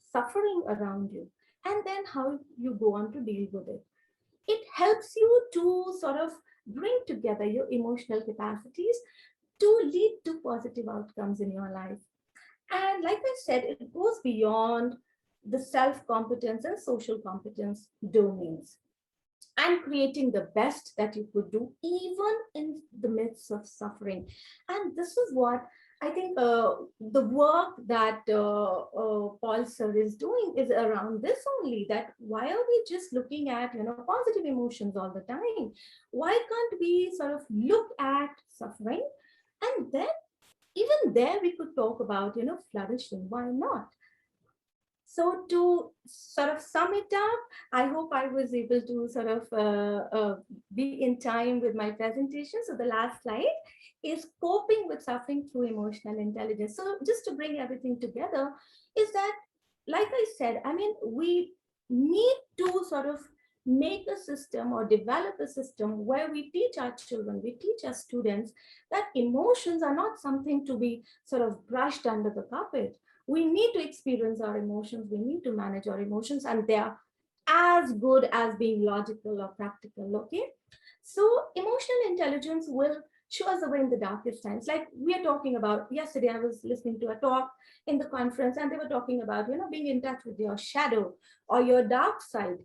suffering around you, and then how you go on to deal with it. It helps you to sort of bring together your emotional capacities to lead to positive outcomes in your life. And like I said, it goes beyond the self-competence and social competence domains, and creating the best that you could do even in the midst of suffering. And this is what I think the work that Paul Sir is doing is around this only, that why are we just looking at, you know, positive emotions all the time? Why can't we sort of look at suffering, and then even there we could talk about, you know, flourishing? Why not? So to sort of sum it up, I hope I was able to sort of be in time with my presentation. So the last slide is coping with suffering through emotional intelligence. So just to bring everything together is that, like I said, I mean, we need to sort of make a system or develop a system where we teach our children, we teach our students that emotions are not something to be sort of brushed under the carpet. We need to experience our emotions, we need to manage our emotions, and they are as good as being logical or practical, okay? So emotional intelligence will show us the way in the darkest times. Like we are talking about, yesterday I was listening to a talk in the conference and they were talking about, you know, being in touch with your shadow or your dark side.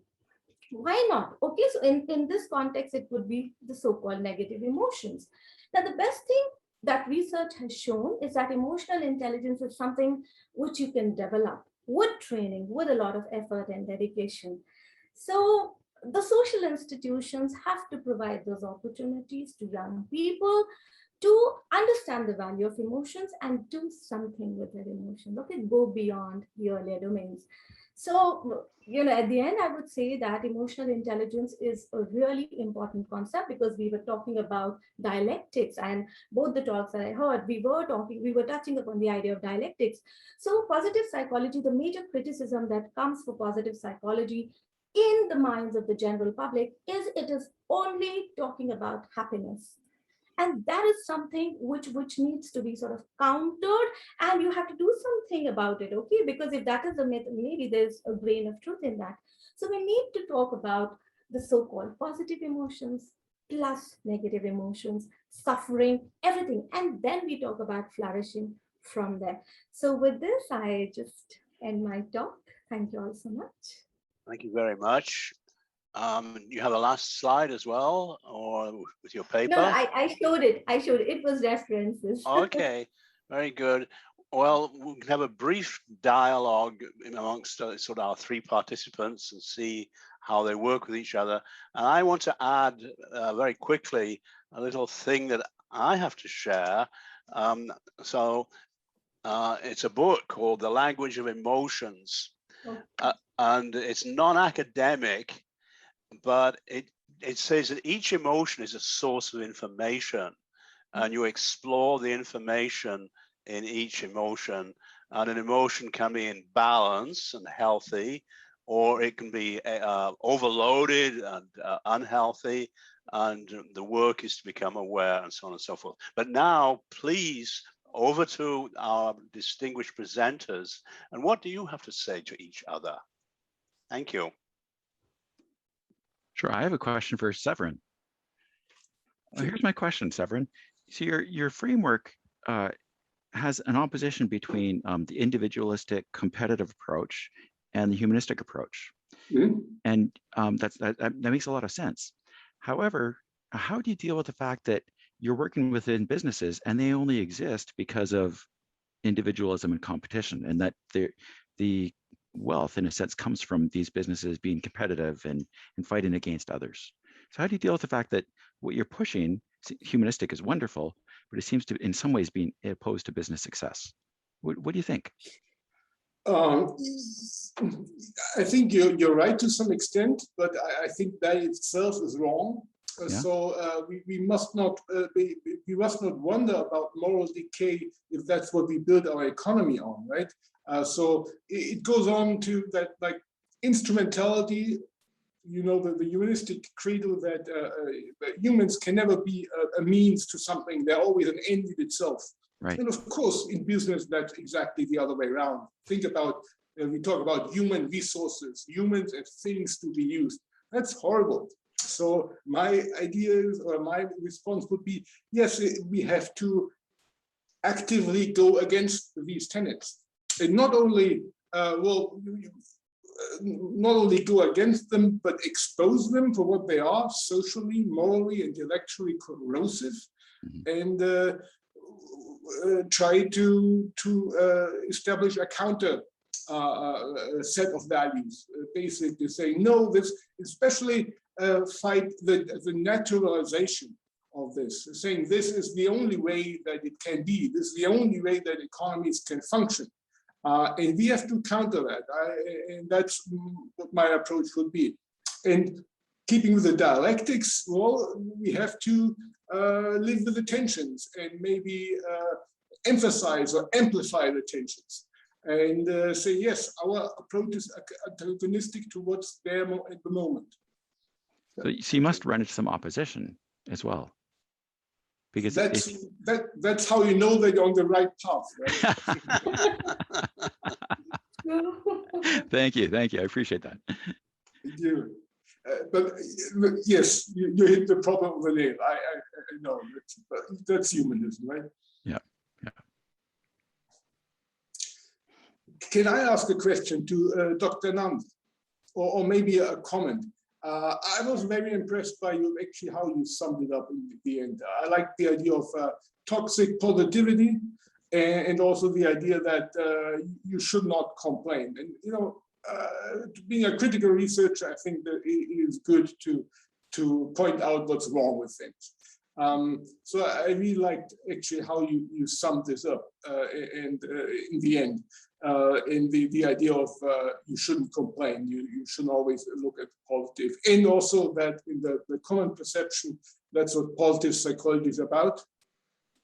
Why not? Okay, so in this context, it would be the so-called negative emotions. Now, the best thing that research has shown is that emotional intelligence is something which you can develop with training, with a lot of effort and dedication. So the social institutions have to provide those opportunities to young people to understand the value of emotions and do something with their emotions. Okay, go beyond the earlier domains. So, at the end, I would say that emotional intelligence is a really important concept because we were talking about dialectics, and both the talks that I heard, we were touching upon the idea of dialectics. So, positive psychology, the major criticism that comes for positive psychology in the minds of the general public is it is only talking about happiness, and that is something which needs to be sort of countered, and you have to do something about it, okay, because if that is a myth, maybe there's a grain of truth in that. So we need to talk about the so-called positive emotions plus negative emotions, suffering, everything, and then we talk about flourishing from there. So with this, I just end my talk. Thank you all so much. Thank you very much. You have a last slide as well, or with your paper? No, I showed it. It was references. Okay, very good. Well, we can have a brief dialogue amongst sort of our three participants and see how they work with each other. And I want to add very quickly a little thing that I have to share. It's a book called The Language of Emotions. Okay. And it's non-academic, but it says that each emotion is a source of information, and you explore the information in each emotion. And an emotion can be in balance and healthy, or it can be overloaded and unhealthy. And the work is to become aware, and so on and so forth. But now, please, over to our distinguished presenters. And what do you have to say to each other? Thank you. Sure, I have a question for Severin. Here's my question, Severin. So your framework has an opposition between the individualistic competitive approach and the humanistic approach. Mm-hmm. And that makes a lot of sense. However, how do you deal with the fact that you're working within businesses and they only exist because of individualism and competition, and that the wealth, in a sense, comes from these businesses being competitive and fighting against others? So how do you deal with the fact that what you're pushing, humanistic, is wonderful, but it seems to, in some ways, being opposed to business success? What do you think? I think you're right to some extent, but I think that itself is wrong. Yeah. So we must not wonder about moral decay if that's what we build our economy on, right? So it goes on to that, like, instrumentality. The humanistic credo that humans can never be a means to something; they're always an end in itself. Right. And of course, in business, that's exactly the other way around. Think about, we talk about human resources, humans as things to be used. That's horrible. So my ideas, or my response would be, yes, we have to actively go against these tenets. And not only, not only go against them, but expose them for what they are, socially, morally, intellectually corrosive. Mm-hmm. And try to establish a counter set of values, basically saying, no, this, especially fight the naturalization of this, saying this is the only way that it can be, this is the only way that economies can function. And we have to counter that, and that's what my approach would be. And keeping with the dialectics, well, we have to live with the tensions and maybe emphasize or amplify the tensions, and say, yes, our approach is antagonistic to what's there at the moment. So you must run into some opposition as well, because that's how you know that you're on the right path, right? Thank you. I appreciate that. Thank you. But yes, you hit the problem of the nail. I know that's humanism, right? Yeah. Can I ask a question to Dr. Anand, or maybe a comment? I was very impressed by you, actually, how you summed it up in the end. I like the idea of toxic positivity, and also the idea that you should not complain. And, you know, being a critical researcher, I think that it is good to point out what's wrong with things. So I really liked actually how you summed this up and in the end, in the idea of you shouldn't complain, you should always look at positive, and also that in the common perception, that's what positive psychology is about,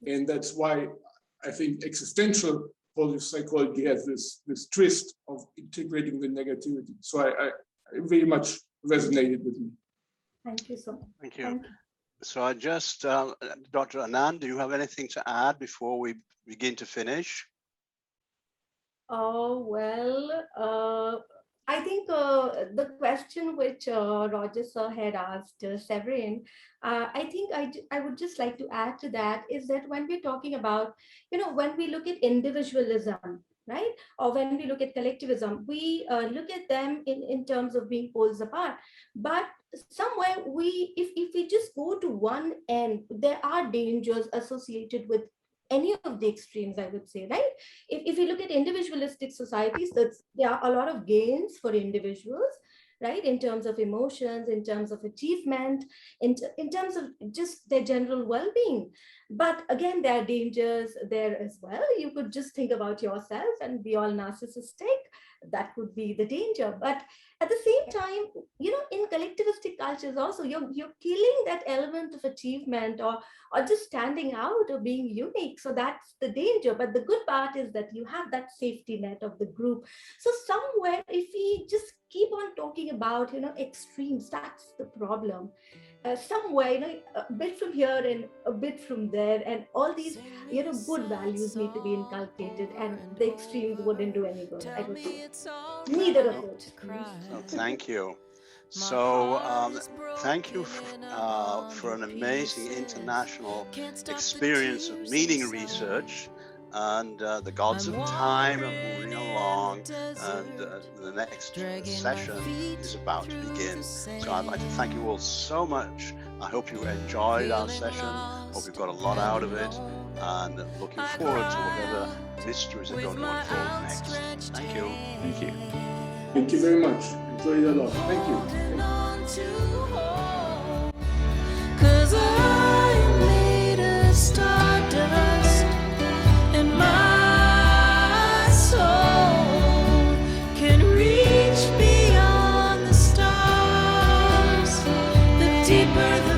and that's why I think existential positive psychology has this twist of integrating the negativity. So I very much resonated with me. Thank you so much. Thank you. So I just, Dr. Anand, do you have anything to add before we begin to finish? Oh, well, I think the question which Roger sir had asked Severin, I think I would just like to add to that is that when we're talking about, you know, when we look at individualism, right, or when we look at collectivism, we look at them in terms of being poles apart. But somewhere if we just go to one end, there are dangers associated with any of the extremes, I would say, right? If you look at individualistic societies, there are a lot of gains for individuals, right? In terms of emotions, in terms of achievement, in terms of just their general well-being. But again, there are dangers there as well. You could just think about yourself and be all narcissistic. That could be the danger. But at the same time, you know, in collectivistic cultures also, you're killing that element of achievement or just standing out or being unique. So that's the danger. But the good part is that you have that safety net of the group. So somewhere, if we just keep on talking about, you know, extremes, that's the problem. Somewhere, you know, a bit from here and a bit from there, and all these, you know, good values need to be inculcated, and the extremes wouldn't do any good, I would say. Neither of those. So thank you. So thank you for an amazing international experience of meaning research, and the gods of time are moving along, and the next session is about to begin. So I'd like to thank you all so much. I hope you enjoyed our session. Hope you got a lot out of it, and looking forward to whatever mysteries are going to unfold next. Thank you. Thank you. Thank you very much. Enjoyed it a lot. Thank you. Cause I'm made of stardust, and my soul can reach beyond the stars. The deeper